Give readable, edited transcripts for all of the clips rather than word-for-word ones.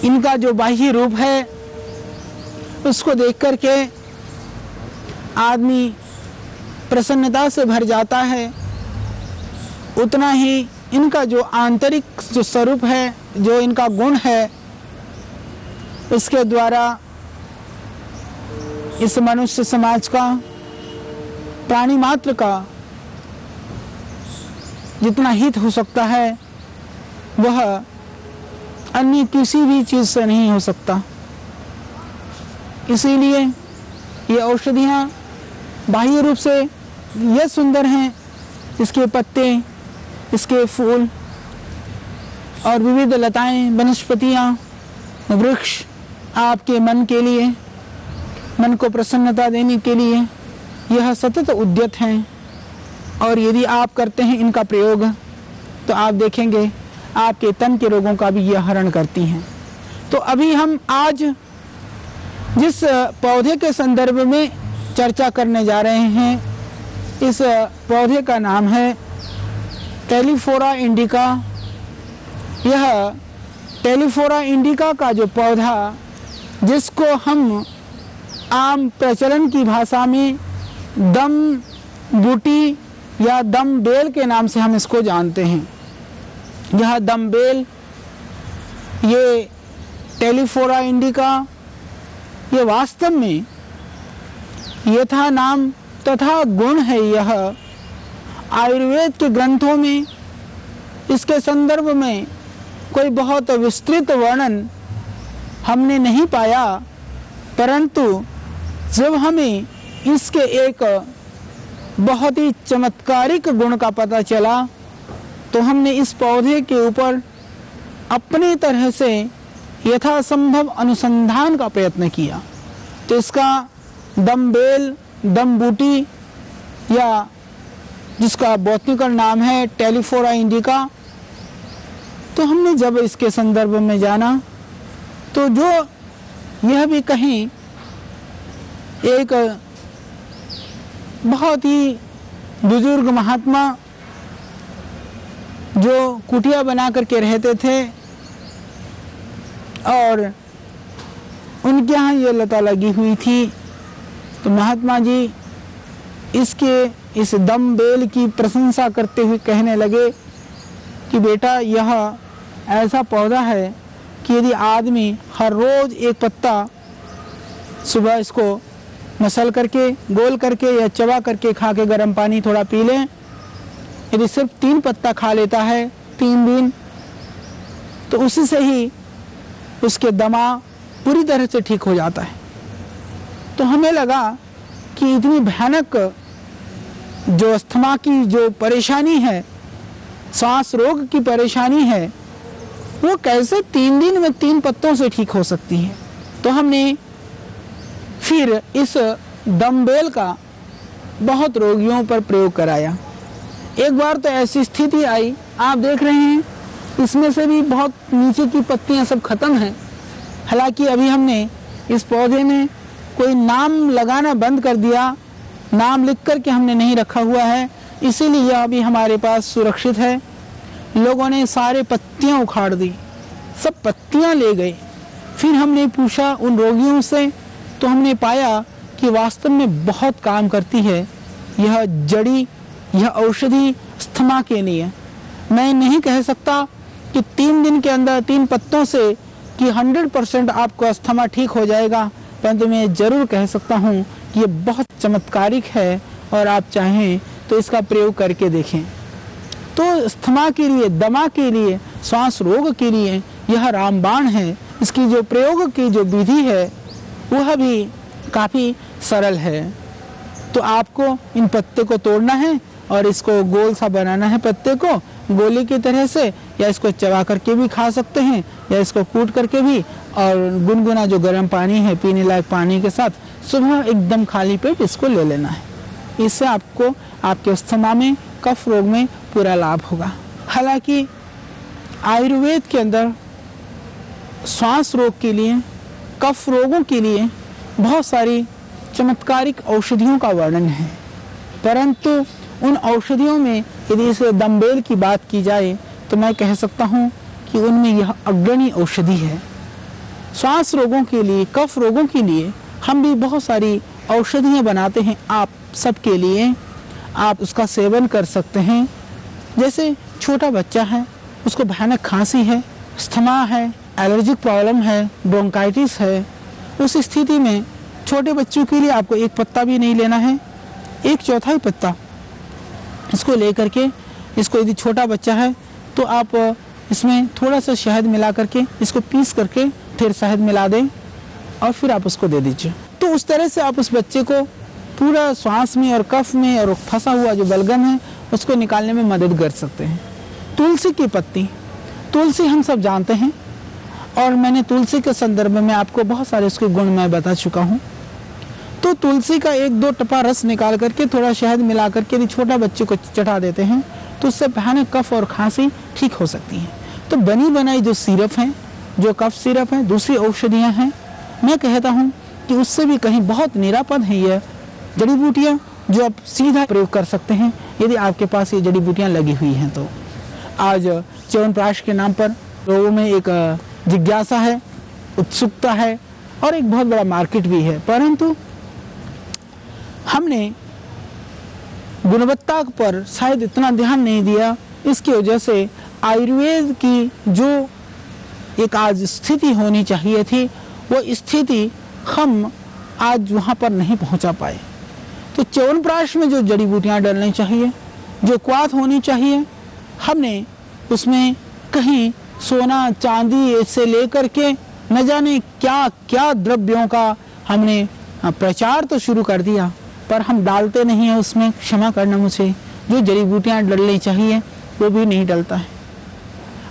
इनका जो बाह्य रूप है उसको देख करके आदमी प्रसन्नता से भर जाता है, उतना ही इनका जो आंतरिक जो स्वरूप है, जो इनका गुण है, उसके द्वारा इस मनुष्य समाज का, प्राणी मात्र का जितना हित हो सकता है वह अन्य किसी भी चीज से नहीं हो सकता। इसीलिए ये औषधियाँ बाह्य रूप से यह सुंदर हैं, इसके पत्ते, इसके फूल और विविध लताएं, वनस्पतियाँ, वृक्ष आपके मन के लिए, मन को प्रसन्नता देने के लिए यह सतत उद्यत हैं। और यदि आप करते हैं इनका प्रयोग तो आप देखेंगे आपके तन के रोगों का भी यह हरण करती हैं। तो अभी हम आज जिस पौधे के संदर्भ में चर्चा करने जा रहे हैं, इस पौधे का नाम है टेलीफोरा इंडिका। यह टेलीफोरा इंडिका का जो पौधा, जिसको हम आम प्रचलन की भाषा में दम बूटी या दम बेल के नाम से हम इसको जानते हैं, यह दम बेल, ये टेलीफोरा इंडिका, ये वास्तव में यथा नाम तथा गुण है। यह आयुर्वेद के ग्रंथों में इसके संदर्भ में कोई बहुत विस्तृत वर्णन हमने नहीं पाया, परंतु जब हमें इसके एक बहुत ही चमत्कारिक गुण का पता चला तो हमने इस पौधे के ऊपर अपनी तरह से यथासंभव अनुसंधान का प्रयत्न किया। तो इसका दम बेल, दम बूटी, या जिसका बॉटनिकल नाम है टेलीफोरा इंडिका, तो हमने जब इसके संदर्भ में जाना तो जो यह भी कहीं एक बहुत ही बुजुर्ग महात्मा जो कुटिया बना करके रहते थे और उनके यहाँ ये लता लगी हुई थी, तो महात्मा जी इसके इस दम बेल की प्रशंसा करते हुए कहने लगे कि बेटा यह ऐसा पौधा है कि यदि आदमी हर रोज एक पत्ता सुबह इसको मसल करके, गोल करके या चबा करके खा के गर्म पानी थोड़ा पी लें, यदि सिर्फ 3 पत्ता खा लेता है 3 दिन, तो उसी से ही उसके दमा पूरी तरह से ठीक हो जाता है। तो हमें लगा कि इतनी भयानक जो अस्थमा की जो परेशानी है, सांस रोग की परेशानी है, वो कैसे 3 दिन में 3 पत्तों से ठीक हो सकती है। तो हमने फिर इस दमबेल का बहुत रोगियों पर प्रयोग कराया। एक बार तो ऐसी स्थिति आई, आप देख रहे हैं इसमें से भी बहुत नीचे की पत्तियां सब खत्म हैं। हालांकि अभी हमने इस पौधे में कोई नाम लगाना बंद कर दिया, नाम लिख कर के हमने नहीं रखा हुआ है, इसीलिए यह अभी हमारे पास सुरक्षित है। लोगों ने सारे पत्तियां उखाड़ दी, सब पत्तियां ले गए। फिर हमने पूछा उन रोगियों से, तो हमने पाया कि वास्तव में बहुत काम करती है यह जड़ी, यह औषधि अस्थमा के लिए। मैं नहीं कह सकता कि 3 दिन के अंदर 3 पत्तों से कि 100% आपको अस्थमा ठीक हो जाएगा, परंतु मैं जरूर कह सकता हूँ कि ये बहुत चमत्कारिक है और आप चाहें तो इसका प्रयोग करके देखें। तो अस्थमा के लिए, दमा के लिए, श्वास रोग के लिए यह रामबाण है। इसकी जो प्रयोग की जो विधि है वह भी काफ़ी सरल है। तो आपको इन पत्ते को तोड़ना है और इसको गोल सा बनाना है, पत्ते को गोली की तरह से, या इसको चबा करके भी खा सकते हैं या इसको कूट करके भी, और गुनगुना जो गर्म पानी है पीने लायक पानी के साथ सुबह एकदम खाली पेट इसको ले लेना है। इससे आपको आपके अस्थमा में, कफ रोग में पूरा लाभ होगा। हालांकि आयुर्वेद के अंदर श्वास रोग के लिए, कफ रोगों के लिए बहुत सारी चमत्कारिक औषधियों का वर्णन है, परंतु उन औषधियों में यदि इस दमबेल की बात की जाए तो मैं कह सकता हूँ कि उनमें यह अग्रणी औषधि है। श्वास रोगों के लिए, कफ रोगों के लिए हम भी बहुत सारी औषधियाँ बनाते हैं आप सबके लिए। आप उसका सेवन कर सकते हैं। जैसे छोटा बच्चा है, उसको भयानक खांसी है, अस्थमा है, एलर्जिक प्रॉब्लम है, ब्रोंकाइटिस है, उस स्थिति में छोटे बच्चों के लिए आपको एक पत्ता भी नहीं लेना है, 1/4 पत्ता इसको लेकर के, इसको यदि छोटा बच्चा है तो आप इसमें थोड़ा सा शहद मिला करके इसको पीस करके फिर शहद मिला दें और फिर आप उसको दे दीजिए। तो उस तरह से आप उस बच्चे को पूरा श्वास में और कफ में और फंसा हुआ जो बलगम है उसको निकालने में मदद कर सकते हैं। तुलसी की पत्ती, तुलसी हम सब जानते हैं और मैंने तुलसी के संदर्भ में आपको बहुत सारे उसके गुण मैं बता चुका हूँ। तो तुलसी का 1-2 टपा रस निकाल करके थोड़ा शहद मिला करके यदि छोटा बच्चे को चटा देते हैं तो उससे भयानक कफ और खांसी ठीक हो सकती है। तो बनी बनाई जो सिरप हैं, जो कफ सिरप हैं, दूसरी औषधियाँ हैं, मैं कहता हूँ कि उससे भी कहीं बहुत निरापद है ये जड़ी बूटियाँ जो आप सीधा प्रयोग कर सकते हैं यदि आपके पास ये जड़ी बूटियाँ लगी हुई हैं। तो आज च्यवनप्राश के नाम पर लोगों में एक जिज्ञासा है, उत्सुकता है और एक बहुत बड़ा मार्केट भी है, परंतु हमने गुणवत्ता पर शायद इतना ध्यान नहीं दिया। इसकी वजह से आयुर्वेद की जो एक आज स्थिति होनी चाहिए थी वो स्थिति हम आज वहाँ पर नहीं पहुँचा पाए। तो च्यवनप्राश में जो जड़ी बूटियाँ डलनी चाहिए, जो क्वाथ होनी चाहिए, हमने उसमें कहीं सोना चांदी से लेकर के न जाने क्या क्या द्रव्यों का हमने प्रचार तो शुरू कर दिया, पर हम डालते नहीं हैं उसमें। क्षमा करना मुझे, जो जड़ी बूटियाँ डलनी चाहिए वो भी नहीं डलता है।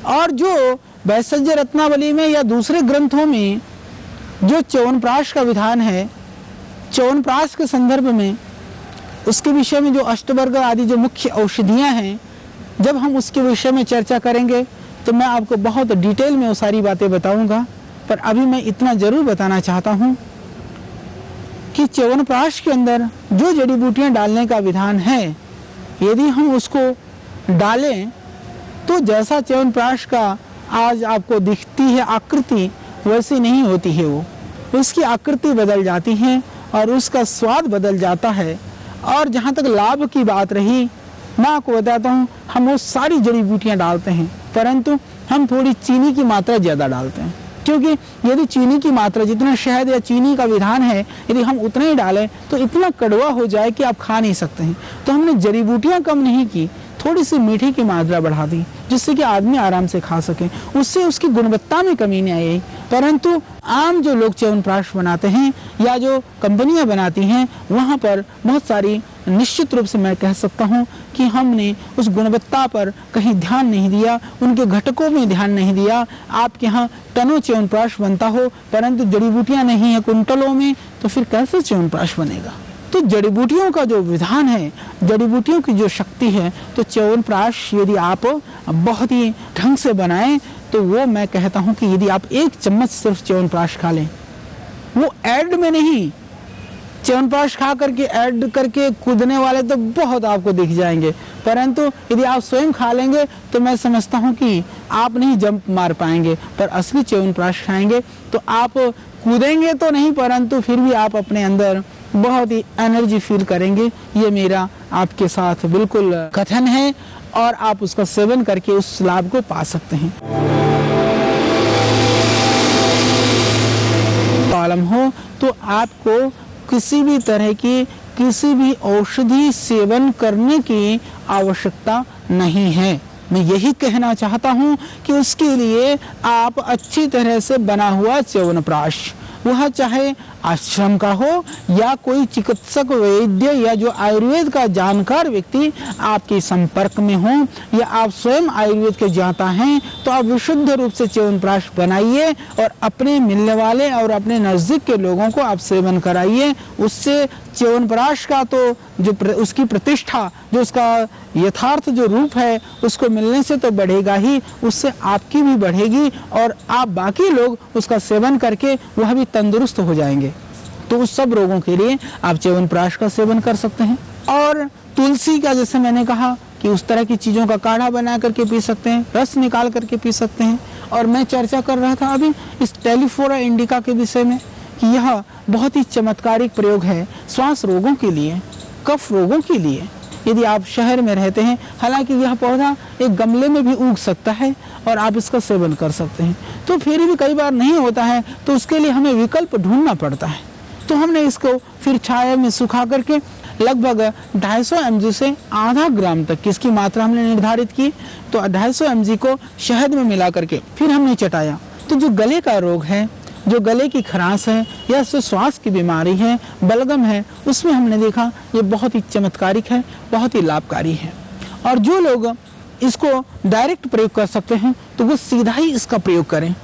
और जो वैसज्य रत्नावली में या दूसरे ग्रंथों में जो च्यवनप्राश का विधान है, च्यवनप्राश के संदर्भ में उसके विषय में जो अष्टवर्ग आदि जो मुख्य औषधियाँ हैं, जब हम उसके विषय में चर्चा करेंगे तो मैं आपको बहुत डिटेल में वो सारी बातें बताऊंगा। पर अभी मैं इतना जरूर बताना चाहता हूँ कि च्यवनप्राश के अंदर जो जड़ी बूटियाँ डालने का विधान है, यदि हम उसको डालें तो जैसा च्यवनप्राश का आज आपको दिखती है आकृति वैसी नहीं होती है, वो उसकी आकृति बदल जाती है और उसका स्वाद बदल जाता है। और जहाँ तक लाभ की बात रही, मैं आपको बताता हूँ, हम वो सारी जड़ी बूटियाँ डालते हैं, परंतु हम थोड़ी चीनी की मात्रा ज़्यादा डालते हैं, क्योंकि यदि चीनी की मात्रा, जितना शहद या चीनी का विधान है, यदि हम उतना ही डालें तो इतना कड़वा हो जाए कि आप खा नहीं सकते हैं। तो हमने जड़ी बूटियाँ कम नहीं की, थोड़ी सी मीठी की मात्रा बढ़ा दी, जिससे कि आदमी आराम से खा सके। उससे उसकी गुणवत्ता में कमी नहीं आई। परंतु आम जो लोग च्यवनप्राश बनाते हैं या जो कंपनियां बनाती हैं, वहाँ पर बहुत सारी, निश्चित रूप से मैं कह सकता हूँ कि हमने उस गुणवत्ता पर कहीं ध्यान नहीं दिया, उनके घटकों में ध्यान नहीं दिया। आपके यहाँ टनों च्यवनप्राश बनता हो परंतु जड़ी बूटियाँ नहीं है कुंटलों में, तो फिर कैसे च्यवनप्राश बनेगा? तो जड़ी बूटियों का जो विधान है, जड़ी बूटियों की जो शक्ति है, तो च्यवनप्राश यदि आप बहुत ही ढंग से बनाएं तो वो मैं कहता हूँ कि यदि आप 1 चम्मच सिर्फ च्यवनप्राश खा लें, वो ऐड में नहीं, च्यवनप्राश खा करके ऐड करके कूदने वाले तो बहुत आपको दिख जाएंगे, परंतु यदि आप स्वयं खा लेंगे तो मैं समझता हूँ कि आप नहीं जंप मार पाएंगे। पर असली च्यवनप्राश खाएंगे तो आप कूदेंगे तो नहीं, परंतु फिर भी आप अपने अंदर बहुत ही एनर्जी फील करेंगे। ये मेरा आपके साथ बिल्कुल कथन है और आप उसका सेवन करके उस लाभ को पा सकते हैं। प्रॉब्लम हो तो आपको किसी भी तरह की किसी भी औषधि सेवन करने की आवश्यकता नहीं है। मैं यही कहना चाहता हूँ कि उसके लिए आप अच्छी तरह से बना हुआ च्यवनप्राश, वह चाहे आश्रम का हो या कोई चिकित्सक वैद्य या जो आयुर्वेद का जानकार व्यक्ति आपके संपर्क में हो, या आप स्वयं आयुर्वेद के जानता हैं, तो आप विशुद्ध रूप से च्यवनप्राश बनाइए और अपने मिलने वाले और अपने नज़दीक के लोगों को आप सेवन कराइए। उससे च्यवनप्राश का तो जो उसकी प्रतिष्ठा, जो उसका यथार्थ जो रूप है, उसको मिलने से तो बढ़ेगा ही, उससे आपकी भी बढ़ेगी और आप बाकी लोग उसका सेवन करके वह भी तंदुरुस्त हो जाएंगे। तो उस सब रोगों के लिए आप च्यवनप्राश का सेवन कर सकते हैं। और तुलसी का, जैसे मैंने कहा कि उस तरह की चीज़ों का काढ़ा बना करके पी सकते हैं, रस निकाल करके पी सकते हैं। और मैं चर्चा कर रहा था अभी इस टेलीफोरा इंडिका के विषय में कि यह बहुत ही चमत्कारिक प्रयोग है श्वास रोगों के लिए, कफ रोगों के लिए। यदि आप शहर में रहते हैं, हालांकि यह पौधा एक गमले में भी उग सकता है और आप इसका सेवन कर सकते हैं, तो फिर भी कई बार नहीं होता है तो उसके लिए हमें विकल्प ढूंढना पड़ता है। तो हमने इसको फिर छाया में सुखा करके लगभग 250 mg से आधा ग्राम तक की इसकी मात्रा हमने निर्धारित की। तो 250 mg को शहद में मिला करके फिर हमने चटाया। तो जो गले का रोग है, जो गले की खराश है या जो श्वास की बीमारी है, बलगम है, उसमें हमने देखा ये बहुत ही चमत्कारिक है, बहुत ही लाभकारी है। और जो लोग इसको डायरेक्ट प्रयोग कर सकते हैं तो वो सीधा ही इसका प्रयोग करें।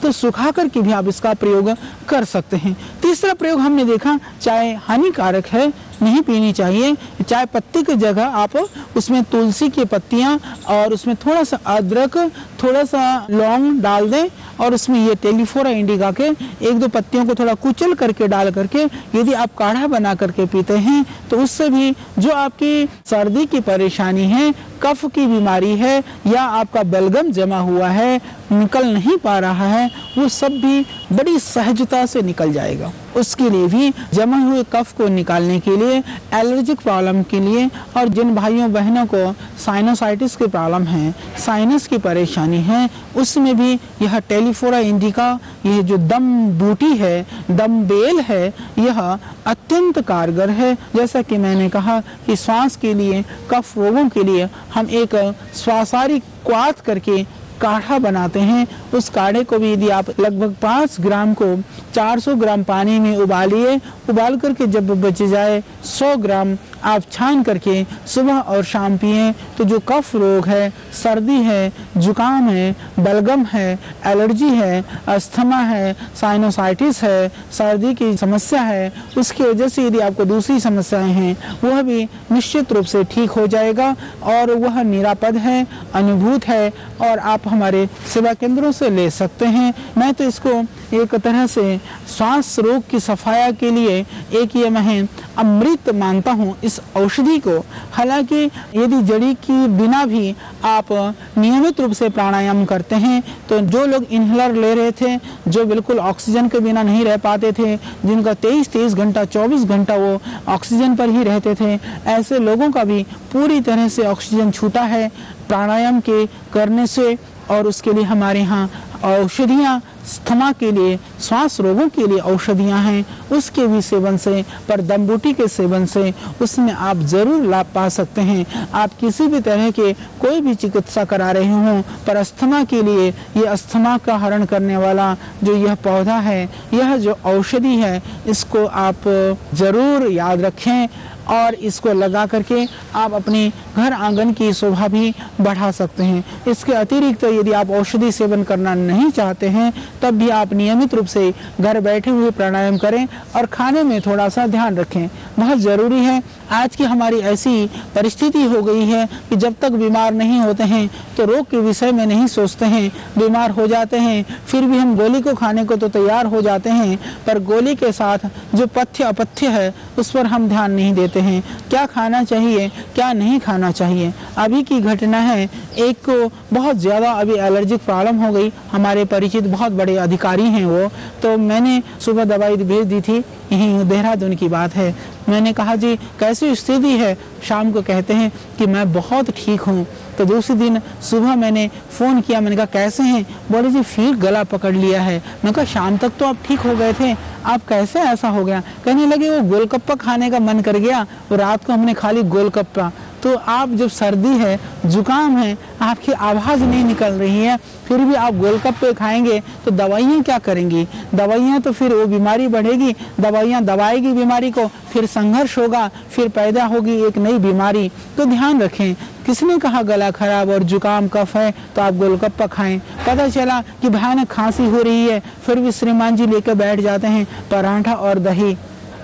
तो सुखा करके भी आप इसका प्रयोग कर सकते हैं। तीसरा प्रयोग हमने देखा, चाय हानिकारक है, नहीं पीनी चाहिए। चाय पत्ती की जगह आप उसमें तुलसी की पत्तियां और उसमें थोड़ा सा अदरक, थोड़ा सा लौंग डाल दें और उसमें ये टेलीफोरा इंडिका के 1-2 पत्तियों को थोड़ा कुचल करके डाल करके यदि आप काढ़ा बना करके पीते हैं तो उससे भी जो आपकी सर्दी की परेशानी है, कफ की बीमारी है या आपका बलगम जमा हुआ है, निकल नहीं पा रहा है, वो सब भी बड़ी सहजता से निकल जाएगा। उसके लिए भी जमा हुए कफ को निकालने के लिए, एलर्जिक प्रॉब्लम के लिए, और जिन भाइयों बहनों को साइनोसाइटिस की प्रॉब्लम है, साइनस की परेशानी है, उसमें भी यह टेलीफोरा इंडिका, यह जो दम बूटी है, दम बेल है, यह अत्यंत कारगर है। जैसा कि मैंने कहा कि श्वास के लिए, कफ रोगों के लिए हम एक श्वासारी क्वाथ करके काढ़ा बनाते हैं। उस काढ़े को भी यदि आप लगभग 5 ग्राम को 400 ग्राम पानी में उबालिए, उबाल करके जब बच जाए 100 ग्राम आप छान करके सुबह और शाम पिएं तो जो कफ रोग है, सर्दी है, जुकाम है, बलगम है, एलर्जी है, अस्थमा है, साइनोसाइटिस है, सर्दी की समस्या है, उसकी वजह से यदि आपको दूसरी समस्याएं हैं वह भी निश्चित रूप से ठीक हो जाएगा और वह निरापद है, अनुभूत है और आप हमारे सेवा केंद्रों से ले सकते हैं। मैं तो इसको एक तरह से श्वास रोग की सफाया के लिए एक ये मैं अमृत मानता हूँ इस औषधि को। हालांकि यदि जड़ी की बिना भी आप नियमित रूप से प्राणायाम करते हैं तो जो लोग इनहेलर ले रहे थे, जो बिल्कुल ऑक्सीजन के बिना नहीं रह पाते थे, जिनका 23 घंटा 24 घंटा वो ऑक्सीजन पर ही रहते थे, ऐसे लोगों का भी पूरी तरह से ऑक्सीजन छूटा है प्राणायाम के करने से। और उसके लिए हमारे यहाँ औषधियाँ अस्थमा के लिए, श्वास रोगों के लिए औषधियाँ हैं, उसके भी सेवन से, पर दमबूटी के सेवन से उसमें आप जरूर लाभ पा सकते हैं। आप किसी भी तरह के कोई भी चिकित्सा करा रहे हों, पर अस्थमा के लिए ये अस्थमा का हरण करने वाला जो यह पौधा है, यह जो औषधि है, इसको आप जरूर याद रखें और इसको लगा करके आप अपने घर आंगन की शोभा भी बढ़ा सकते हैं। इसके अतिरिक्त यदि आप औषधि सेवन करना नहीं चाहते हैं तब भी आप नियमित रूप से घर बैठे हुए प्राणायाम करें और खाने में थोड़ा सा ध्यान रखें, बहुत ज़रूरी है। आज की हमारी ऐसी परिस्थिति हो गई है कि जब तक बीमार नहीं होते हैं तो रोग के विषय में नहीं सोचते हैं, बीमार हो जाते हैं फिर भी हम गोली को खाने को तो तैयार हो जाते हैं, पर गोली के साथ जो पथ्य अपथ्य है उस पर हम ध्यान नहीं देते हैं। क्या खाना चाहिए, क्या नहीं खाना चाहिए। अभी की घटना है, एक को बहुत ज़्यादा अभी एलर्जिक प्रॉब्लम हो गई, हमारे परिचित बहुत बड़े अधिकारी हैं वो, तो मैंने सुबह दवाई भेज दी थी, यहीं देहरादून की बात है। मैंने कहा जी कैसी स्थिति है, शाम को कहते हैं कि मैं बहुत ठीक हूँ। तो दूसरे दिन सुबह मैंने फ़ोन किया, मैंने कहा कैसे हैं, बोले जी फिर गला पकड़ लिया है। मैंने कहा शाम तक तो आप ठीक हो गए थे, आप कैसे ऐसा हो गया। कहने लगे वो गोलगप्पा खाने का मन कर गया, वो रात को हमने खा ली गोलगप्पा। तो आप जब सर्दी है, जुकाम है, आपकी आवाज़ नहीं निकल रही है, फिर भी आप गोलगप्पे खाएंगे तो दवाइयाँ क्या करेंगी। दवाइयाँ तो फिर वो बीमारी बढ़ेगी, दवाइयाँ दबाएगी बीमारी को, फिर संघर्ष होगा, फिर पैदा होगी एक नई बीमारी। तो ध्यान रखें, किसने कहा गला खराब और जुकाम कफ है तो आप गोलगप्पा खाएं। पता चला कि भयानक खांसी हो रही है, फिर भी श्रीमान जी लेकर बैठ जाते हैं पराठा और दही,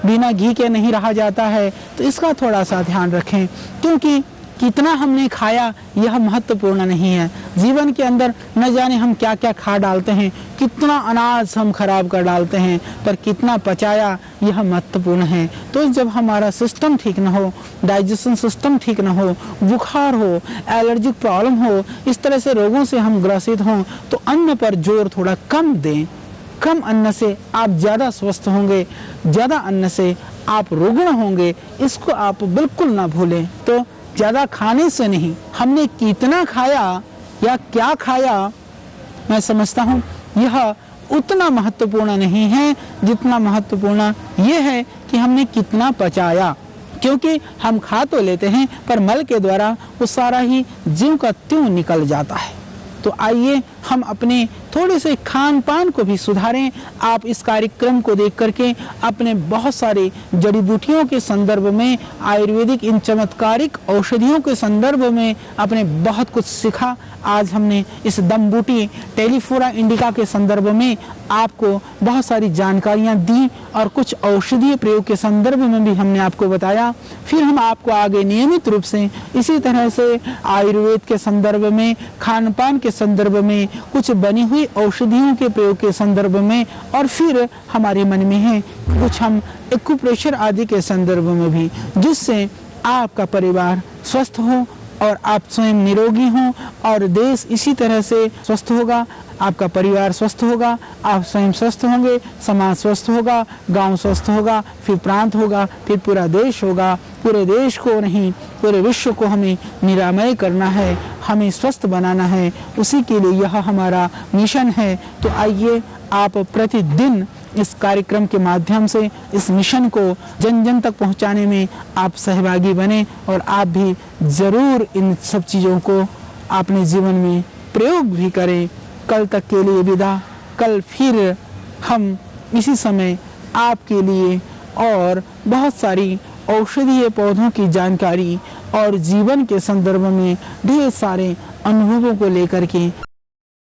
बिना घी के नहीं रहा जाता है। तो इसका थोड़ा सा ध्यान रखें, क्योंकि कितना हमने खाया यह महत्वपूर्ण नहीं है। जीवन के अंदर न जाने हम क्या क्या खा डालते हैं, कितना अनाज हम खराब कर डालते हैं, पर कितना पचाया यह महत्वपूर्ण है। तो जब हमारा सिस्टम ठीक न हो, डाइजेशन सिस्टम ठीक न हो, बुखार हो, एलर्जिक प्रॉब्लम हो, इस तरह से रोगों से हम ग्रसित हों, तो अन्न पर जोर थोड़ा कम दें। कम अन्न से आप ज़्यादा स्वस्थ होंगे, ज़्यादा अन्न से आप रुग्ण होंगे, इसको आप बिल्कुल ना भूलें। तो ज़्यादा खाने से नहीं, हमने कितना खाया या क्या खाया, मैं समझता हूँ यह उतना महत्वपूर्ण नहीं है जितना महत्वपूर्ण ये है कि हमने कितना पचाया। क्योंकि हम खा तो लेते हैं पर मल के द्वारा वो सारा ही ज्यों का त्यों निकल जाता है। तो आइए हम अपने थोड़े से खान पान को भी सुधारें। आप इस कार्यक्रम को देख करके अपने बहुत सारे जड़ी बूटियों के संदर्भ में, आयुर्वेदिक इन चमत्कारिक औषधियों के संदर्भ में आपने बहुत कुछ सीखा। आज हमने इस दम बूटी टेलीफोरा इंडिका के संदर्भ में आपको बहुत सारी जानकारियां दी और कुछ औषधीय प्रयोग के संदर्भ में भी हमने आपको बताया। फिर हम आपको आगे नियमित रूप से इसी तरह से आयुर्वेद के संदर्भ में, खान पान के संदर्भ में, कुछ बनी हुई औषधियों के प्रयोग के संदर्भ में, और फिर हमारे मन में है कुछ हम एक्यूप्रेशर आदि के संदर्भ में भी, जिससे आपका परिवार स्वस्थ हो और आप स्वयं निरोगी हों और देश इसी तरह से स्वस्थ होगा। आपका परिवार स्वस्थ होगा, आप स्वयं स्वस्थ होंगे, समाज स्वस्थ होगा, गांव स्वस्थ होगा, फिर प्रांत होगा, फिर पूरा देश होगा। पूरे देश को नहीं, पूरे विश्व को हमें निरामय करना है, हमें स्वस्थ बनाना है, उसी के लिए यह हमारा मिशन है। तो आइए आप प्रतिदिन इस कार्यक्रम के माध्यम से इस मिशन को जन जन तक पहुंचाने में आप सहभागी बने और आप भी ज़रूर इन सब चीज़ों को अपने जीवन में प्रयोग भी करें। कल तक के लिए विदा। कल फिर हम इसी समय आपके लिए और बहुत सारी औषधीय पौधों की जानकारी और जीवन के संदर्भ में ढेर सारे अनुभवों को लेकर के